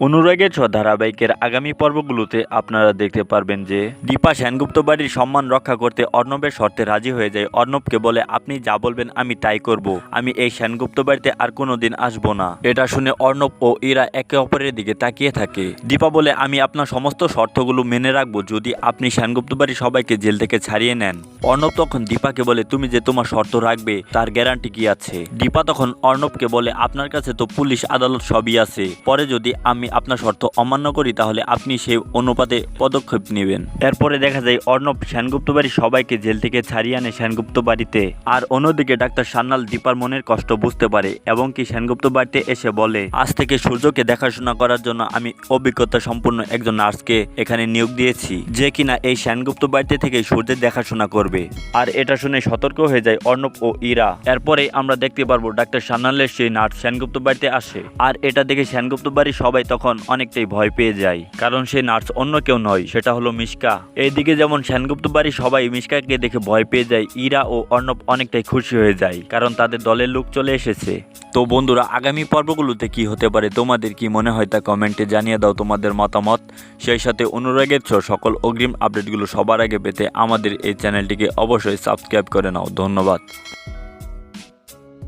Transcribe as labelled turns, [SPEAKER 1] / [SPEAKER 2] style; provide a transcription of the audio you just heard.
[SPEAKER 1] অনুরাগের ধারাবাহিকের আগামী পর্বগুলোতে আপনারা দেখতে পারবেন যে দীপা সেনগুপ্ত বাড়ির সম্মান রক্ষা করতে অর্ণবের শর্তে রাজি হয়ে যায়। অর্ণবকে বলে, আপনি যা বলবেন আমি তাই করব, আমি এই সেনগুপ্ত বাড়িতে আর কোনোদিন আসবো না। এটা শুনে অর্ণব ও ইরা একে অপরের দিকে তাকিয়ে থাকে। দীপা বলে, আমি আপনার সমস্ত শর্তগুলো মেনে রাখবো যদি আপনি সেনগুপ্ত বাড়ির সবাইকে জেল থেকে ছাড়িয়ে নেন। অর্ণব তখন দীপাকে বলে, তুমি যে তোমার শর্ত রাখবে তার গ্যারান্টি কি আছে? দীপা তখন অর্ণবকে বলে, আপনার কাছে তো পুলিশ আদালত সবই আছে, পরে যদি আমি আপনার শর্ত অমান্য করি তাহলে আপনি সেই অনুপাতে পদক্ষেপ নেবেন। এরপরে দেখা যায় অর্ণব সেনগুপ্ত বাড়ির সবাইকে জেল থেকে ছাড়িয়ে আনে সেনগুপ্ত বাড়িতে। আর অন্যদিকে ডাক্তার সান্যাল দীপার মনের কষ্ট বুঝতে পারে এবং কি সেনগুপ্ত বাড়িতে এসে বলে, আজ থেকে সূর্যকে দেখাশোনা করার জন্য আমি অভিজ্ঞতা সম্পন্ন একজন নার্সকে এখানে নিয়োগ দিয়েছি, যে কিনা এই সেনগুপ্ত বাড়িতে থেকে সূর্যের দেখাশোনা করবে। আর এটা শুনে সতর্ক হয়ে যায় অর্ণব ও ইরা। এরপরে আমরা দেখতে পারবো ডাক্তার সান্যালের সেই নার্স সেনগুপ্ত বাড়িতে আসে। আর এটা দেখে সেনগুপ্ত বাড়ির সবাই তখন অনেকটাই ভয় পেয়ে যায়, কারণ সেই নার্স অন্য কেউ নয়, সেটা হলো মিশকা। এইদিকে যেমন সেনগুপ্ত বাড়ির সবাই মিশকাকে দেখে ভয় পেয়ে যায়, ইরা ও অর্ণব অনেকটাই খুশি হয়ে যায়, কারণ তাদের দলের লোক চলে এসেছে। তো বন্ধুরা, আগামী পর্বগুলোতে কি হতে পারে তোমাদের কি মনে হয় তা কমেন্টে জানিয়ে দাও তোমাদের মতামত। সেই সাথে অনুরাগের সকল অগ্রিম আপডেটগুলো সবার আগে পেতে আমাদের এই চ্যানেলটিকে অবশ্যই সাবস্ক্রাইব করে নাও। ধন্যবাদ।